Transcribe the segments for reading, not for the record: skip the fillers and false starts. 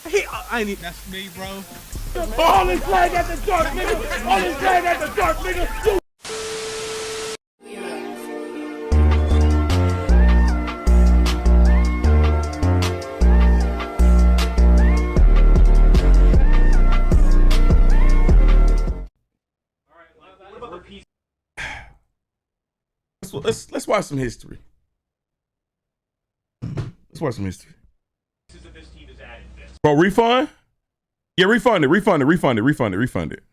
I ain't even. That's me, bro. All this flag at the dark, nigga. All this flag at the dark, nigga. Let's watch some history. Let's watch some history. Bro, refund? Yeah, refund it.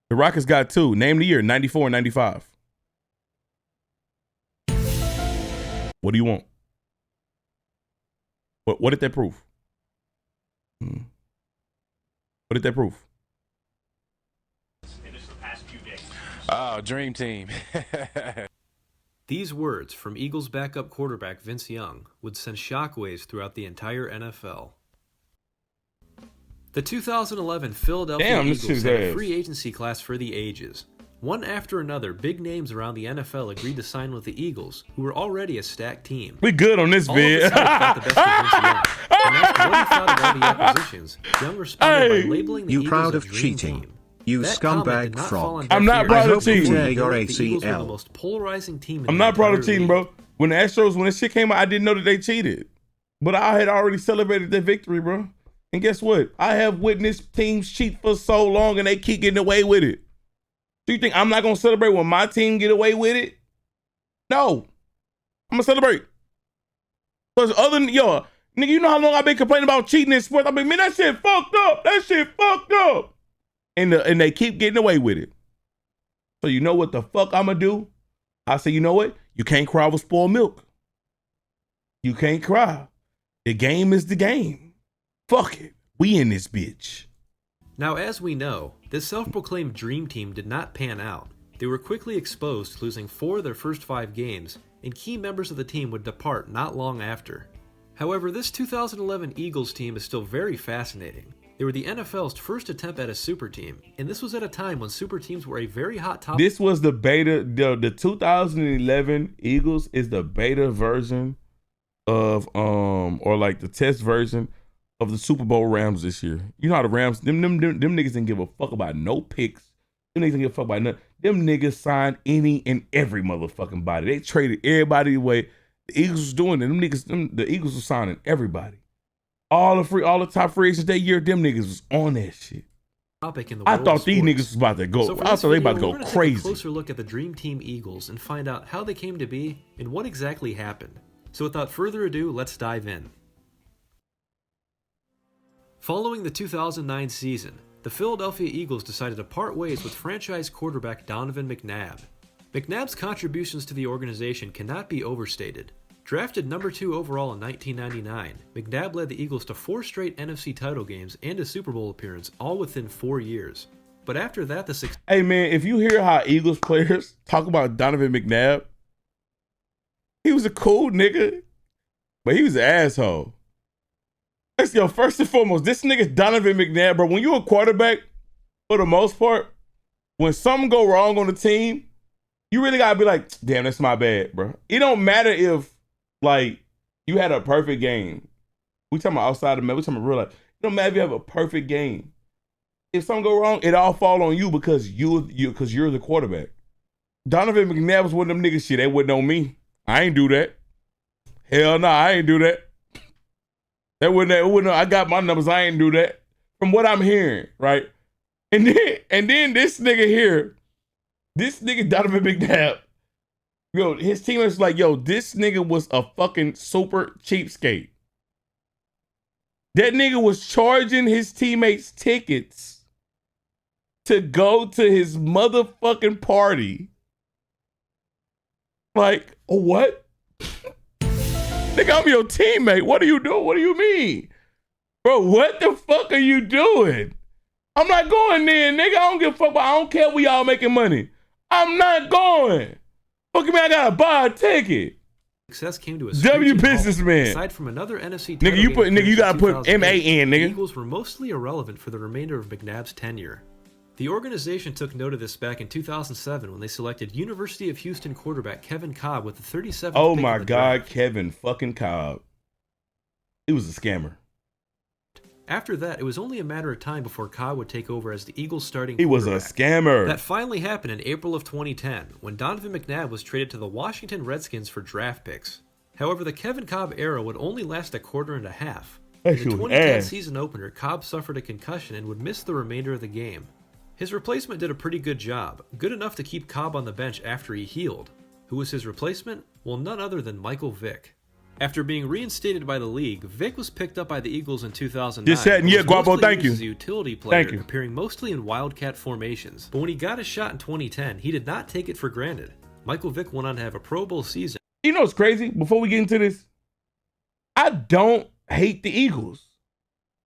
The Rockets got 2. Name the year, 94 and 95. What do you want? What did that prove? What did that prove? Oh, dream team. These words from Eagles backup quarterback Vince Young would send shockwaves throughout the entire NFL. The 2011 Philadelphia Eagles had a free agency class for the ages. One after another, big names around the NFL agreed to sign with the Eagles, who were already a stacked team. We good on this vid. All of the best of Vince Young. And after what he thought of all the acquisitions, Young responded by labeling the Eagles proud a of dream cheating? team. You That scumbag frog. I'm not proud of cheating. Your The Eagles were the ACL. most polarizing team in I'm the not proud of entire cheating, league. bro. When the Astros, when this shit came out, I didn't know that they cheated. But I had already celebrated their victory, bro. And guess what? I have witnessed teams cheat for so long and they keep getting away with it. Do you think I'm not gonna celebrate when my team get away with it? No. I'm gonna celebrate. Because other than, nigga, you know how long I've been complaining about cheating in sports? I mean, man, that shit fucked up. And they keep getting away with it. So you know what the fuck I'm gonna do? I say, you know what? You can't cry with spoiled milk. You can't cry. The game is the game. Fuck it. We in this bitch. Now, as we know, this self-proclaimed dream team did not pan out. They were quickly exposed, losing 4 of their first 5 games, and key members of the team would depart not long after. However, this 2011 Eagles team is still very fascinating. They were the NFL's first attempt at a super team, and this was at a time when super teams were a very hot topic. This was the beta, the 2011 Eagles is the beta version of, or like the test version of the Super Bowl Rams this year. You know how the Rams, them niggas didn't give a fuck about no picks. Them niggas didn't give a fuck about nothing. Them niggas signed any and every motherfucking body. They traded everybody away. The Eagles was doing it. The Eagles was signing everybody. All the top free agents that year, them niggas was on that shit. I thought these niggas was about to go. So I thought they about to go Take a crazy. closer look at the Dream Team Eagles and find out how they came to be and what exactly happened. So without further ado, let's dive in. Following the 2009 season, the Philadelphia Eagles decided to part ways with franchise quarterback Donovan Mcnabb. McNabb's contributions to the organization cannot be overstated. Drafted number 2 overall in 1999, McNabb led the Eagles to 4 straight NFC title games and a Super Bowl appearance, all within 4 years. But after that, Hey man, if you hear how Eagles players talk about Donovan McNabb, he was a cool nigga, but he was an asshole. Yo, first and foremost, this nigga Donovan McNabb, bro. When you a quarterback, for the most part, when something go wrong on the team, you really gotta be like, damn, that's my bad, bro. It don't matter if, like, you had a perfect game. We talking about outside of man, we talking about real life. It don't matter if you have a perfect game. If something go wrong, it all fall on you because you're the quarterback. Donovan McNabb was one of them niggas, shit, that wasn't on me. I ain't do that. Hell no, I ain't do that. That wouldn't. I got my numbers. I ain't do that. From what I'm hearing, right? And then this nigga here, this nigga Donovan McNabb, yo, his teammates like, yo, this nigga was a fucking super cheapskate. That nigga was charging his teammates tickets to go to his motherfucking party. Like, what? Nigga, I'm your teammate. What are you doing? What do you mean? Bro, what the fuck are you doing? I'm not going there, nigga. I don't give a fuck. I don't care we all making money. I'm not going. Fuck me, I gotta buy a ticket. Success came to a W businessman. Aside from another NFC nigga, you gotta put MAN, nigga. The Eagles were mostly irrelevant for the remainder of McNabb's tenure. The organization took note of this back in 2007 when they selected University of Houston quarterback Kevin Cobb with the 37th Oh pick my of the God, draft. Kevin fucking Cobb. He was a scammer. After that, it was only a matter of time before Cobb would take over as the Eagles' starting He was a quarterback. scammer. That finally happened in April of 2010, when Donovan McNabb was traded to the Washington Redskins for draft picks. However, the Kevin Cobb era would only last a quarter and a half. In the 2010 season opener, Cobb suffered a concussion and would miss the remainder of the game. His replacement did a pretty good job, good enough to keep Cobb on the bench after he healed. Who was his replacement? Well, none other than Michael Vick. After being reinstated by the league, Vick was picked up by the Eagles in 2009. Just said, yeah, Guapo, thank you. As a utility player, Thank you. appearing mostly in wildcat formations. But when he got his shot in 2010, he did not take it for granted. Michael Vick went on to have a Pro Bowl season. You know what's crazy? Before we get into this, I don't hate the Eagles.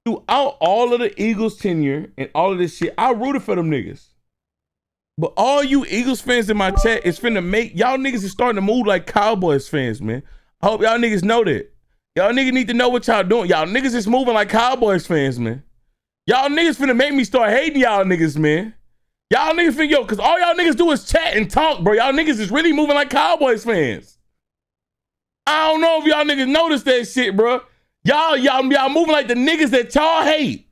Throughout all of the Eagles tenure and all of this shit, I rooted for them niggas. But all you Eagles fans in my chat is finna make, y'all niggas is starting to move like Cowboys fans, man. I hope y'all niggas know that. Y'all niggas need to know what y'all doing. Y'all niggas is moving like Cowboys fans, man. Y'all niggas finna make me start hating y'all niggas, man. Y'all niggas finna, yo, cause all y'all niggas do is chat and talk, bro. Y'all niggas is really moving like Cowboys fans. I don't know if y'all niggas notice that shit, bro. Y'all moving like the niggas that y'all hate.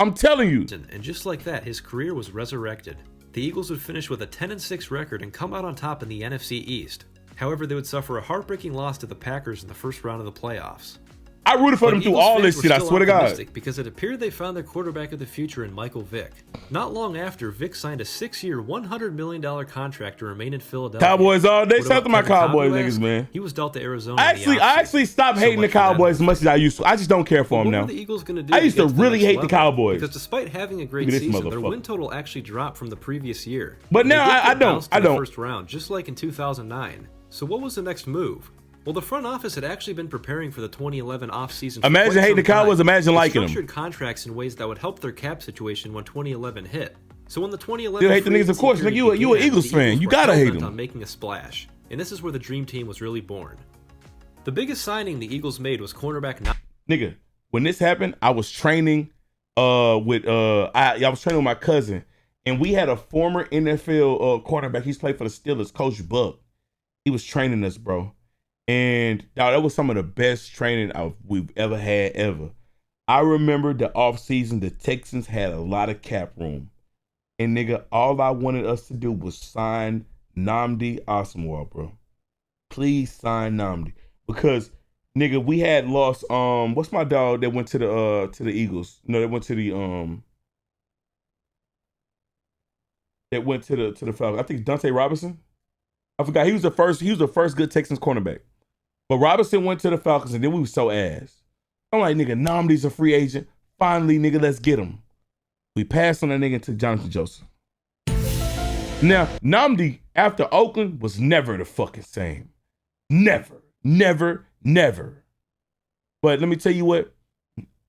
I'm telling you. And just like that, his career was resurrected. The Eagles would finish with a 10-6 record and come out on top in the NFC East. However, they would suffer a heartbreaking loss to the Packers in the first round of the playoffs. I rooted for them through all this shit, I swear to God. Because it appeared they found their quarterback of the future in Michael Vick. Not long after, Vick signed a 6-year, $100 million contract to remain in Philadelphia. Cowboys all day. Shout out to my Cowboys niggas, man. He was dealt to Arizona. I actually stopped hating the Cowboys as much as I used to. I just don't care for them now. What were the Eagles going to do? I used to really hate the Cowboys. Because despite having a great season, their win total actually dropped from the previous year. But now I don't. First round, just like in 2009. So what was the next move? Well, the front office had actually been preparing for the 2011 offseason. Imagine hating the Cowboys, imagine liking them. Structured contracts in ways that would help their cap situation when 2011 hit. So when the 2011 you hate the niggas, of course. Like you an Eagles fan, you gotta hate them. On making a splash, and this is where the dream team was really born. The biggest signing the Eagles made was cornerback. Nigga, when this happened, I was training I was training with my cousin, and we had a former NFL cornerback. He's played for the Steelers, Coach Buck. He was training us, bro. And that was some of the best training we've ever had, ever. I remember the offseason, the Texans had a lot of cap room. And nigga, all I wanted us to do was sign Nnamdi Asomugha, bro. Please sign Nnamdi. Because, nigga, we had lost, what's my dog that went to the Eagles? No, that went to the Falcons. I think Dante Robinson. I forgot he was the first good Texans cornerback. But Robinson went to the Falcons, and then we were so ass. I'm like, nigga, Nnamdi's a free agent. Finally, nigga, let's get him. We passed on that nigga to Jonathan Joseph. Now, Nnamdi, after Oakland, was never the fucking same. Never. Never. Never. But let me tell you what.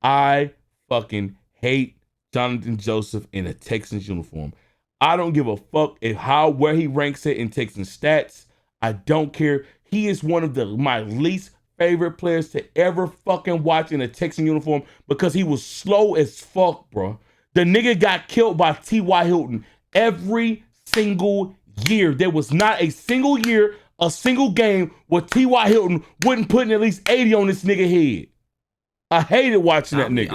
I fucking hate Jonathan Joseph in a Texans uniform. I don't give a fuck where he ranks it in Texans stats. I don't care. He is one of my least favorite players to ever fucking watch in a Texan uniform because he was slow as fuck, bro. The nigga got killed by T.Y. Hilton every single year. There was not a single year, a single game where T.Y. Hilton wouldn't put in at least 80 on this nigga head. I hated watching that nigga.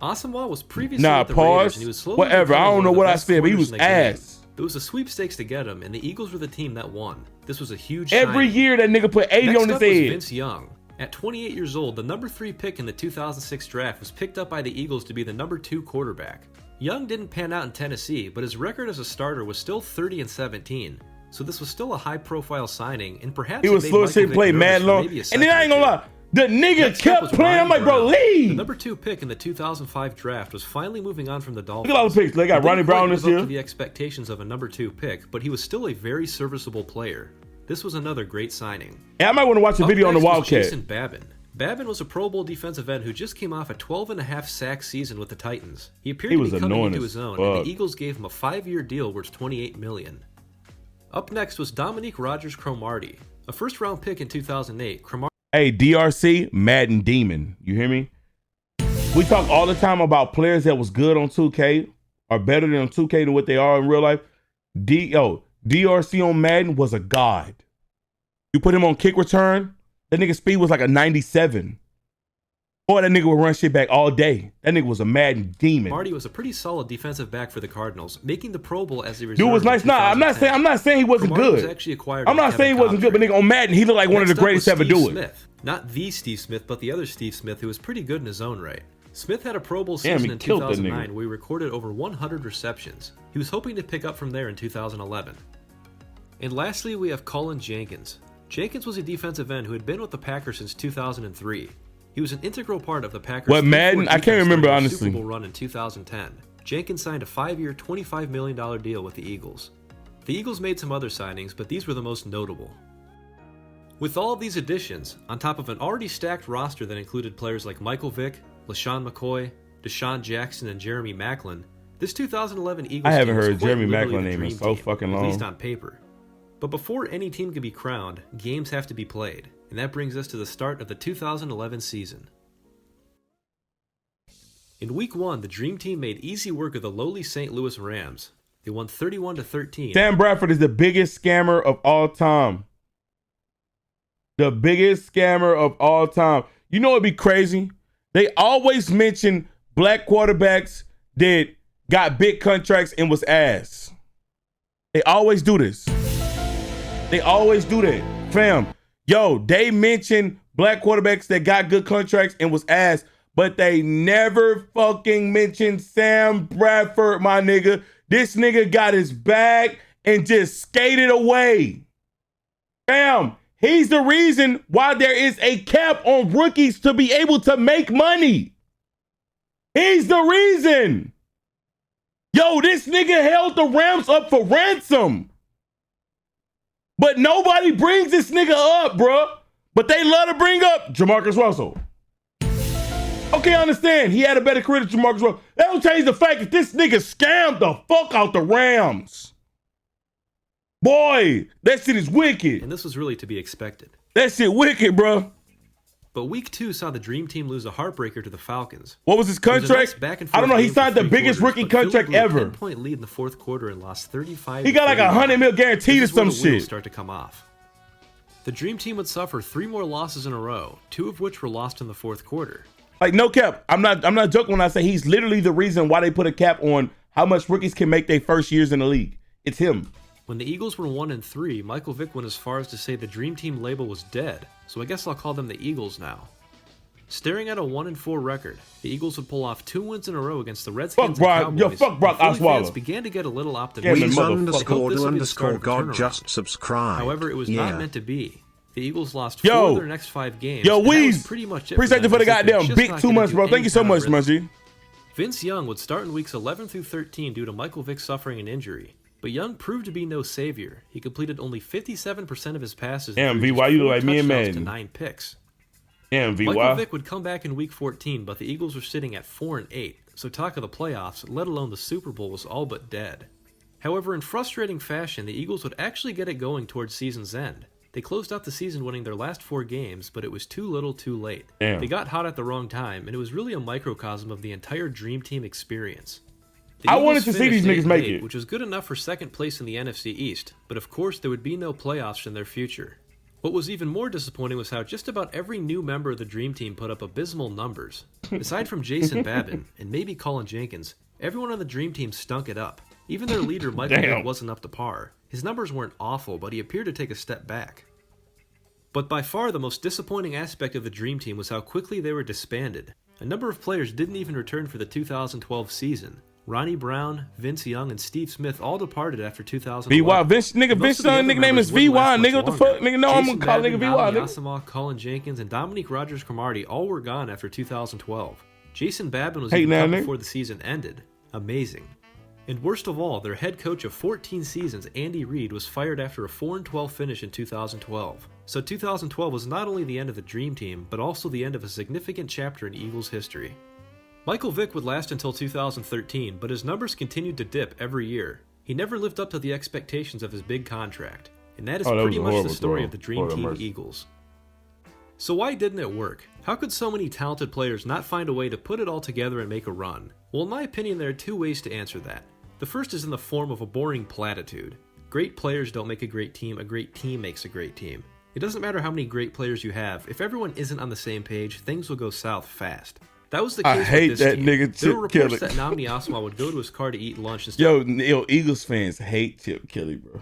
Asomugha was previously with the Raiders, and he was slowly whatever. I don't know what I said, but he was ass. There was a sweepstakes to get him, and the Eagles were the team that won. This was a huge Every year that nigga put 80 on his head. Vince Young. At 28 years old, the number 3 pick in the 2006 draft was picked up by the Eagles to be the number 2 quarterback. Young didn't pan out in Tennessee, but his record as a starter was still 30-17. So this was still a high-profile signing, and perhaps he was slow as shit, played mad long. And then I ain't gonna lie, the nigga kept playing. I'm like, bro, leave. The number 2 pick in the 2005 draft was finally moving on from the Dolphins. Look at all the picks. They got Ronnie Brown this year. Up to the expectations of a number 2 pick, but he was still a very serviceable player. This was another great signing. And I might want to watch a video on the Wildcat. Jason Babin. Babin was a Pro Bowl defensive end who just came off a 12.5 sack season with the Titans. He appeared to be coming into his own, and the Eagles gave him a 5-year deal worth $28 million. Up next was Dominique Rodgers-Cromartie, a first-round pick in 2008. Hey, DRC, Madden Demon. You hear me? We talk all the time about players that was good on 2K are better than on 2K than what they are in real life. DRC on Madden was a god. You put him on kick return, that nigga speed was like a 97. Boy, that nigga would run shit back all day. That nigga was a Madden demon. Marty was a pretty solid defensive back for the Cardinals, making the Pro Bowl as a reserve. Dude was nice. Nah, I'm not saying he wasn't Cromartie good. was actually acquired I'm not saying he wasn't good, but nigga on Madden, he looked like one of the Next up greatest to was ever do Steve it. Smith. Not the Steve Smith, but the other Steve Smith, who was pretty good in his own right. Smith had a Pro Bowl Damn, season he in killed that 2009 nigga. where he recorded over 100 receptions. He was hoping to pick up from there in 2011. And lastly, we have Cullen Jenkins. Jenkins was a defensive end who had been with the Packers since 2003. He was an integral part of the Packers' What, Madden? I can't remember, during the honestly. Super Bowl run in 2010. Jenkins signed a 5-year, $25 million deal with the Eagles. The Eagles made some other signings, but these were the most notable. With all of these additions, on top of an already stacked roster that included players like Michael Vick, LaShawn McCoy, Deshaun Jackson, and Jeremy Maclin, this 2011 Eagles I haven't team was heard quite Jeremy literally Maclin the name in dream so team, fucking at least long. on paper. But before any team can be crowned, games have to be played, and that brings us to the start of the 2011 season. In Week 1, the Dream Team made easy work of the lowly St. Louis Rams. They won 31-13. Sam Bradford is the biggest scammer of all time. The biggest scammer of all time. You know what'd be crazy? They always mention black quarterbacks that got big contracts and was ass. They always do this. They always do that. Fam, yo, they mention black quarterbacks that got good contracts and was ass, but they never fucking mention Sam Bradford, my nigga. This nigga got his bag and just skated away. Fam, he's the reason why there is a cap on rookies to be able to make money. He's the reason. Yo, this nigga held the Rams up for ransom. But nobody brings this nigga up, bruh. But they love to bring up Jamarcus Russell. Okay, I understand. He had a better career than Jamarcus Russell. That don't change the fact that this nigga scammed the fuck out the Rams. Boy, that shit is wicked. And this was really to be expected. That shit wicked, bruh. But Week 2 saw the Dream Team lose a heartbreaker to the Falcons. What was his It was a nice contract? back-and-forth I don't know. He game for signed the 3 biggest quarters, rookie but Philly contract blew a ever. 10-point lead in the fourth quarter and lost 35. He got like $100 million guaranteed or This is where some the wheels shit. start to come off. The Dream Team would suffer 3 more losses in a row, 2 of which were lost in the fourth quarter. Like, no cap. I'm not joking when I say he's literally the reason why they put a cap on how much rookies can make their first years in the league. It's him. When the Eagles were 1-3, Michael Vick went as far as to say the Dream Team label was dead, so I guess I'll call them the Eagles now. Staring at a 1-4 record, the Eagles would pull off 2 wins in a row against the Redskins Fuck Brock. and Yo, Cowboys. fuck Brock and Philly fans Osweiler. began to get a little Yeah, optimistic. man, Please motherfucker. underscore God just subscribe. However, it was Yeah. not meant to be. The Eagles lost Yo. 4 of their next 5 games. Yo, and that was Weez. pretty much it Appreciate you for the them, as if they're goddamn just big not 2 gonna months, do bro. any Thank you so kind of much, rhythm. Munchie. Vince Young would start in weeks 11 through 13 due to Michael Vick suffering an injury. But Young proved to be no savior. He completed only 57% of his passes. Damn, through V, why just you 4 look like me and touchdowns to Madden? 9 picks. Damn, Michael VY. Vick would come back in week 14, but the Eagles were sitting at 4-8, so talk of the playoffs, let alone the Super Bowl, was all but dead. However, in frustrating fashion, the Eagles would actually get it going towards season's end. They closed out the season winning their last 4 games, but it was too little too late. Damn. They got hot at the wrong time, and it was really a microcosm of the entire Dream Team experience. The I Eagles wanted to see these finished niggas make 8-8, it. which was good enough for second place in the NFC East, but of course there would be no playoffs in their future. What was even more disappointing was how just about every new member of the Dream Team put up abysmal numbers. Aside from Jason Babin, and maybe Cullen Jenkins, everyone on the Dream Team stunk it up. Even their leader, Michael Damn. Vick, wasn't up to par. His numbers weren't awful, but he appeared to take a step back. But by far the most disappointing aspect of the Dream Team was how quickly they were disbanded. A number of players didn't even return for the 2012 season. Ronnie Brown, Vince Young, and Steve Smith all departed after 2011. VY. Vince, nigga, Most Vince of the other nickname members is wouldn't VY. last much Nigga, what the longer. fuck? Nigga, no, I'm Jason gonna call Babin, nigga VY, Nami nigga. Asamoah, Cullen Jenkins, and Dominique Rodgers-Cromartie all were gone after 2012. Jason Babin was Hey, even now, cut nigga. before the season ended. Amazing. And worst of all, their head coach of 14 seasons, Andy Reid, was fired after a 4-12 finish in 2012. So 2012 was not only the end of the Dream Team, but also the end of a significant chapter in Eagles history. Michael Vick would last until 2013, but his numbers continued to dip every year. He never lived up to the expectations of his big contract. And that is Oh, that pretty was a much the horrible story throw. of the Dream Lord have Team mercy. Eagles. So why didn't it work? How could so many talented players not find a way to put it all together and make a run? Well, in my opinion, there are 2 ways to answer that. The first is in the form of a boring platitude. Great players don't make a great team makes a great team. It doesn't matter how many great players you have. If everyone isn't on the same page, things will go south fast. That was the case I hate with this that team. nigga There were Chip reports Kelly. that Nnamdi Asomugha would go to his car to eat lunch instead Yo, Eagles fans hate Chip Kelly, bro.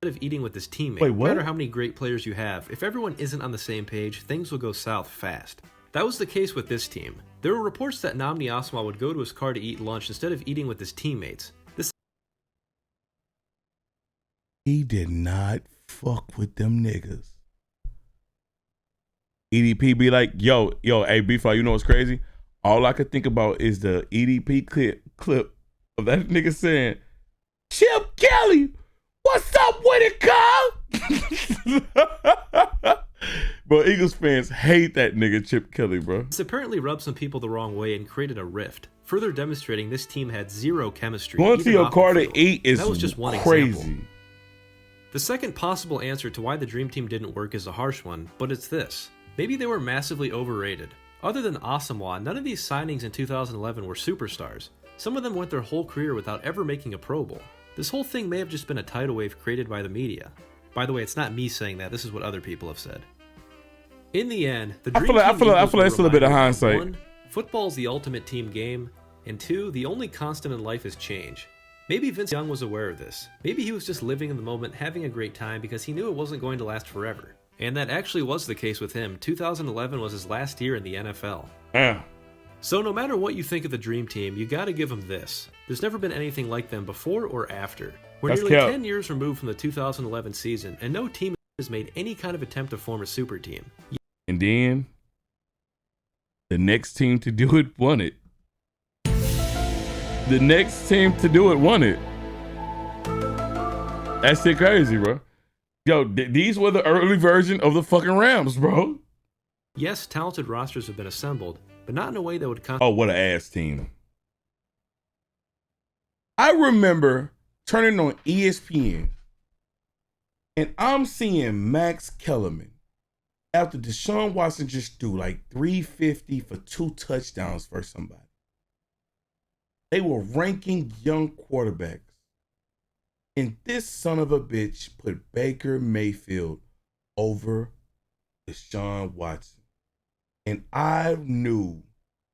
of eating with his teammate. Wait, what? No matter how many great players you have, if everyone isn't on the same page, things will go south fast. That was the case with this team. There were reports that Nnamdi Asomugha would go to his car to eat lunch instead of eating with his teammates. This He did not fuck with them niggas. EDP be like, yo, hey, B-Fly, you know what's crazy? All I could think about is the EDP clip of that nigga saying, Chip Kelly, what's up with it, Carl? Bro, Eagles fans hate that nigga Chip Kelly, bro. This apparently rubbed some people the wrong way and created a rift, further demonstrating this team had zero chemistry. Going to even your off the car to field. eat is That was just one crazy. example. The second possible answer to why the Dream Team didn't work is a harsh one, but it's this. Maybe they were massively overrated. Other than Asomugha, none of these signings in 2011 were superstars. Some of them went their whole career without ever making a Pro Bowl. This whole thing may have just been a tidal wave created by the media. By the way, it's not me saying that, this is what other people have said. In the end, the Dream Team I feel like Eagles it's still a bit of were reminded hindsight. that 1, football's the ultimate team game, and 2, the only constant in life is change. Maybe Vince Young was aware of this. Maybe he was just living in the moment, having a great time because he knew it wasn't going to last forever. And that actually was the case with him. 2011 was his last year in the NFL. Yeah. So no matter what you think of the Dream Team, you gotta give them this. There's never been anything like them before or after. We're That's nearly cap. 10 years removed from the 2011 season, and no team has made any kind of attempt to form a super team. And then the next team to do it won it. The next team to do it won it. That shit crazy, bro. Yo, these were the early version of the fucking Rams, bro. Yes, talented rosters have been assembled, but not in a way that would Oh, what an ass team. I remember turning on ESPN and I'm seeing Max Kellerman after Deshaun Watson just threw like 350 for 2 touchdowns for somebody. They were ranking young quarterbacks. And this son of a bitch put Baker Mayfield over Deshaun Watson. And I knew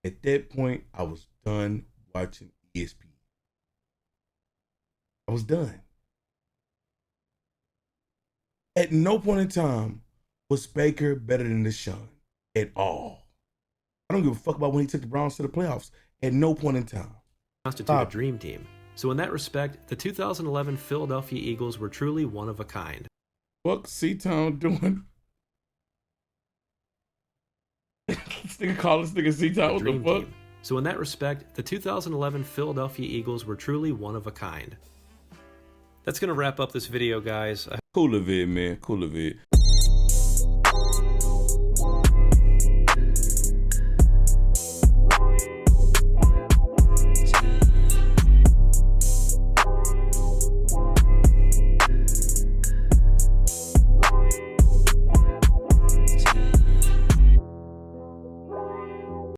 at that point I was done watching ESPN. I was done. At no point in time was Baker better than Deshaun at all. I don't give a fuck about when he took the Browns to the playoffs. At no point in time. constitute a dream team. So in that respect, the 2011 Philadelphia Eagles were truly one of a kind. Fuck C-Town doing? This nigga call this nigga C-Town, what the Dream fuck? team. So in that respect, the 2011 Philadelphia Eagles were truly one of a kind. That's going to wrap up this video, guys. Cool of it, man. Cool of it.